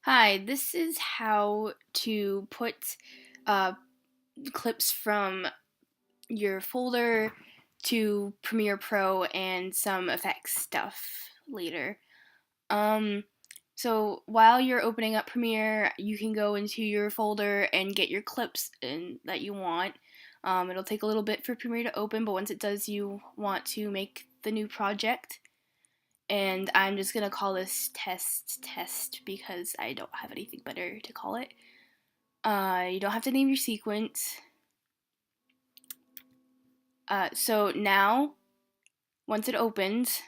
Hi, this is how to put uh, clips from your folder to Premiere Pro and some effects stuff later. Um, so while you're opening up Premiere, you can go into your folder and get your clips that you want. It'll take a little bit for Premiere to open, but once it does, you want to make the new project. And I'm just gonna call this test because I don't have anything better to call it. You don't have to name your sequence. So now, once it opens,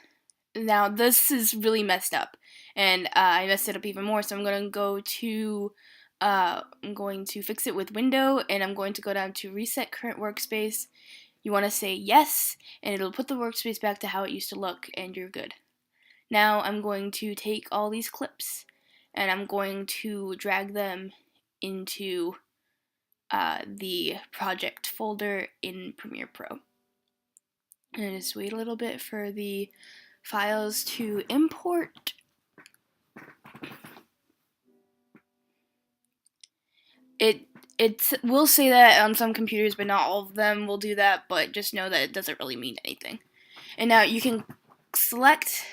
now this is really messed up, and I messed it up even more. So I'm going to fix it with Window, and I'm going to go down to Reset Current Workspace. You want to say yes, and it'll put the workspace back to how it used to look, and you're good. Now I'm going to take all these clips, and I'm going to drag them into the project folder in Premiere Pro. And just wait a little bit for the files to import. It will say that on some computers, but not all of them will do that, but just know that it doesn't really mean anything. And now you can select,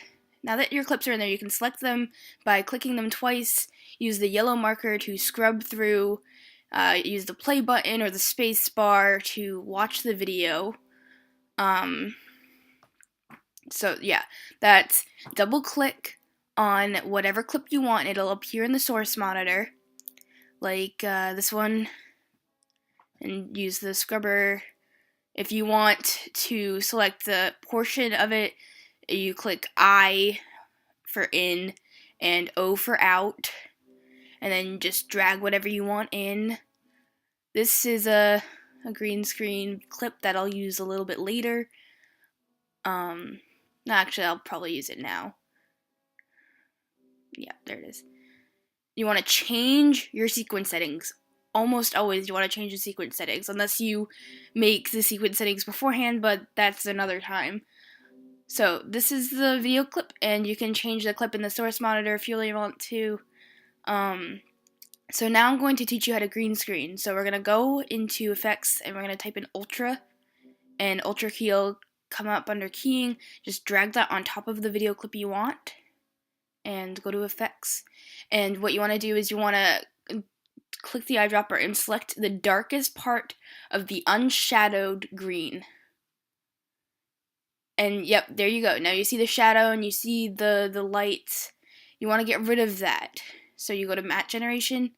now that your clips are in there, you can select them by clicking them twice, use the yellow marker to scrub through, use the play button or the space bar to watch the video. So yeah, that's double click on whatever clip you want. It'll appear in the source monitor, like this one, and use the scrubber. If you want to select the portion of it, you click I for in and O for out, and then just drag whatever you want in. This is a green screen clip that I'll use a little bit later. No, actually, I'll probably use it now. Yeah, there it is. You want to change your sequence settings. Almost always you want to change the sequence settings, unless you make the sequence settings beforehand, but that's another time. So this is the video clip, and you can change the clip in the source monitor if you really want to. So now I'm going to teach you how to green screen. So we're going to go into effects, and we're going to type in Ultra, and Ultra key will come up under keying. Just drag that on top of the video clip you want, and go to effects. And what you want to do is you want to click the eyedropper and select the darkest part of the unshadowed green. And yep, there you go. Now you see the shadow and you see the lights. You want to get rid of that. So you go to matte generation.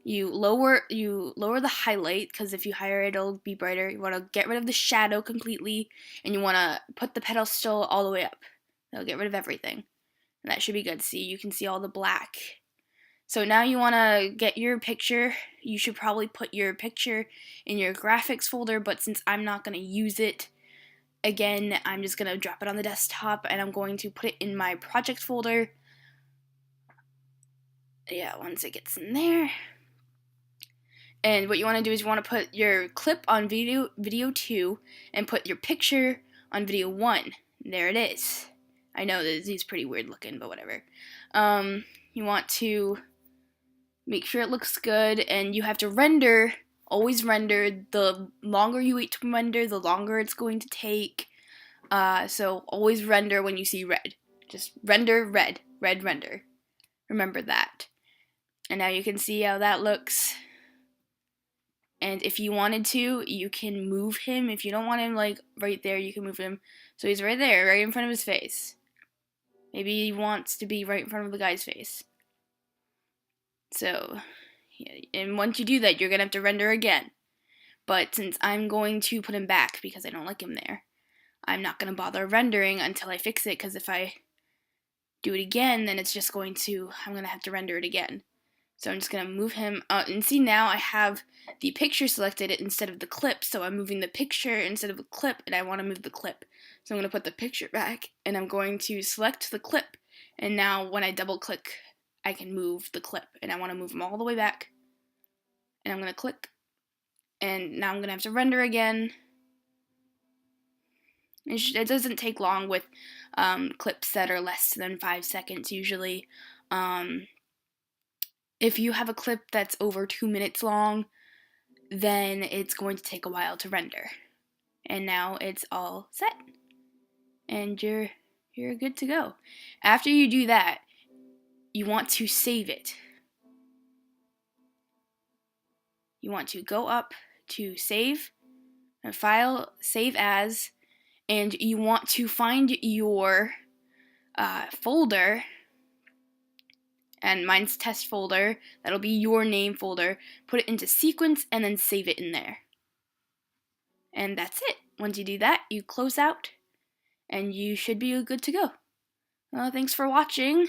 You lower the highlight, because if you higher it, it'll be brighter. You want to get rid of the shadow completely, and you want to put the pedestal all the way up. That'll get rid of everything. And that should be good. See, you can see all the black. So now you want to get your picture. You should probably put your picture in your graphics folder, but since I'm not going to use it, again, I'm just going to drop it on the desktop, and I'm going to put it in my project folder. Yeah, once it gets in there. And what you want to do is you want to put your clip on video 2 and put your picture on video 1. There it is. I know that these pretty weird looking, but whatever. You want to make sure it looks good, and you have to render, always render. The longer you wait to render, the longer it's going to take. So always render when you see red. Just render red, render. Remember that. And now you can see how that looks. And if you wanted to, you can move him. If you don't want him like right there, you can move him. So he's right there, right in front of his face. Maybe he wants to be right in front of the guy's face. So, yeah, and once you do that, you're going to have to render again. But since I'm going to put him back because I don't like him there, I'm not going to bother rendering until I fix it, because if I do it again, then it's just going to, I'm going to have to render it again. So I'm just going to move him, and see, now I have the picture selected instead of the clip, so I'm moving the picture instead of the clip, and I want to move the clip. So I'm going to put the picture back, and I'm going to select the clip, and now when I double click, I can move the clip, and I want to move them all the way back, and I'm going to click, and now I'm going to have to render again. It doesn't take long with clips that are less than 5 seconds usually. If you have a clip that's over 2 minutes long, then it's going to take a while to render. And now it's all set. And you're good to go. After you do that, you want to save it. You want to go up to Save, File, Save As, and you want to find your folder, and mine's test folder, that'll be your name folder. Put it into sequence and then save it in there. And that's it. Once you do that, you close out and you should be good to go. Well, thanks for watching.